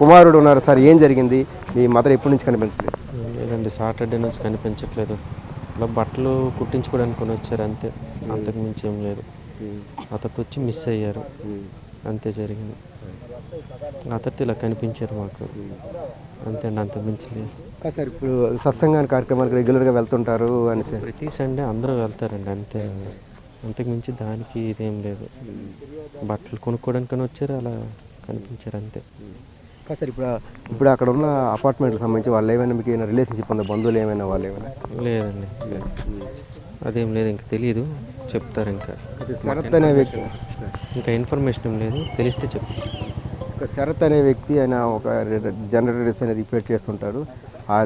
కుమారుడు ఉన్నారు సార్. ఏం జరిగింది? మీ మదర్ ఎప్పటి నుంచి కనిపించలేదు? లేదండి, సాటర్డే నుంచి కనిపించట్లేదు. ఇలా బట్టలు కుట్టించుకోవడానికి వచ్చారు అంతే, అంతకు మించి ఏం లేదు. అతను వచ్చి మిస్ అయ్యారు, అంతే జరిగింది. అతను ఇలా కనిపించారు మాకు, అంతే అండి, అంతకు మించి లేదు. సార్ ఇప్పుడు సత్సంగాన్ని కార్యక్రమాలకు రెగ్యులర్గా వెళ్తుంటారు అని ప్రతి సండే అందరూ వెళ్తారండి, అంతే. అంతకు మించి దానికి ఇదేం లేదు. బట్టలు కొనుక్కోవడానికని వచ్చారు, అలా కనిపించారు అంతే. సార్ ఇప్పుడు అక్కడ ఉన్న అపార్ట్మెంట్కి సంబంధించి వాళ్ళు ఏమైనా మీకు ఏమైనా రిలేషన్షిప్ ఉందా? బంధువులు ఏమైనా వాళ్ళు ఏమైనా? లేదండి, లేదు, అదేం లేదు. ఇంకా తెలీదు, చెప్తారు. ఇంకా శరత్ అనే వ్యక్తి, ఇంకా ఇన్ఫర్మేషన్ ఏం లేదు, తెలిస్తే చెప్తారు. శరత్ అనే వ్యక్తి ఆయన ఒక జనరేటర్స్ అనేది రిపేర్ చేస్తుంటారు.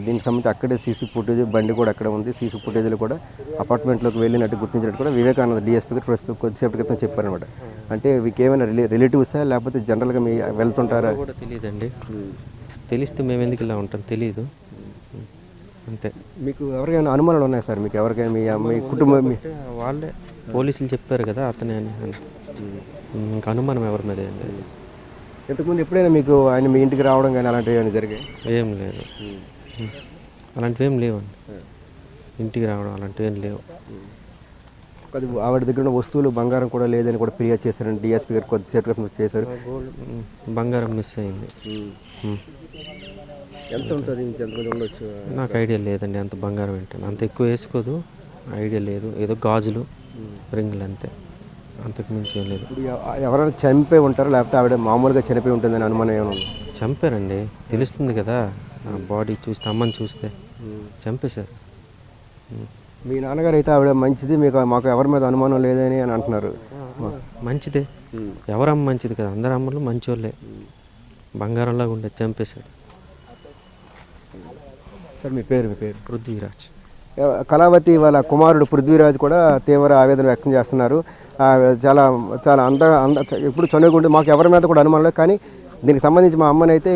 దీనికి సంబంధించి అక్కడే సీసీ ఫుటేజ్ బండి కూడా అక్కడ ఉంది. సీసీ ఫుటేజ్లు కూడా అపార్ట్మెంట్లోకి వెళ్ళినట్టు గుర్తించినట్టు కూడా వివేకానంద డిఎస్పీ గారు ప్రస్తుతం కొద్దిసేపటి క్రితం చెప్పారనమాట. అంటే మీకు ఏమైనా రిలేటివ్సా లేకపోతే జనరల్గా మీ వెళ్తుంటారా? కూడా తెలియదండి, తెలిస్తే మేము ఎందుకు ఇలా ఉంటాం, తెలీదు, అంతే. మీకు ఎవరికైనా అనుమానాలు ఉన్నాయి సార్? మీకు ఎవరికైనా మీ కుటుంబం వాళ్ళే పోలీసులు చెప్పారు కదా అతనే అని, అంతే. ఇంకా అనుమానం ఎవరి మీద ఏం లేదు. ఇంతకుముందు ఎప్పుడైనా మీకు ఆయన మీ ఇంటికి రావడం కానీ అలాంటివి ఏమైనా జరిగాయి? ఏం లేదు, అలాంటివి ఏం లేవండి. ఇంటికి రావడం అలాంటివి ఏం లేవు. ఆవిడ దగ్గర ఉన్న వస్తువులు బంగారం కూడా లేదని కూడా ఫిర్యాదు చేశారండి డిఎస్పీ గారు, కొద్దిసేపు చేశారు. బంగారం మిస్ అయింది. ఎంత ఉంటుంది? ఇంకెంతమంది ఉండొచ్చు? నాకు ఐడియా లేదండి, అంత బంగారం ఏంటంటే అంత ఎక్కువ వేసుకోదు, ఐడియా లేదు. ఏదో గాజులు, రింగులు, అంతే, అంతకు మించి ఏం లేదు. ఎవరైనా చనిపోయి ఉంటారు లేకపోతే ఆవిడ మామూలుగా చనిపోయి ఉంటుందని అనుమానం ఏమైనా? చంపారండి, తెలుస్తుంది కదా, బాడీ చూస్తే, అమ్మని చూస్తే చంపేశారు. మీ నాన్నగారు అయితే ఆవిడ మంచిది, మాకు ఎవరి మీద అనుమానం లేదని అని అంటున్నారు. మంచిదే, ఎవరమ్మ మంచిది కదా, అందరు అమ్మలు మంచోళ్ళే. బంగారంలాగా ఉండే చంపేశాడు. సార్ మీ పేరు? పృథ్వీరాజ్. కళావతి వాళ్ళ కుమారుడు పృథ్వీరాజ్ కూడా తీవ్ర ఆవేదన వ్యక్తం చేస్తున్నారు. చాలా చాలా ఇప్పుడు చనువుకుంటే మాకు ఎవరి మీద కూడా అనుమానం లేదు, కానీ దీనికి సంబంధించి మా అమ్మనైతే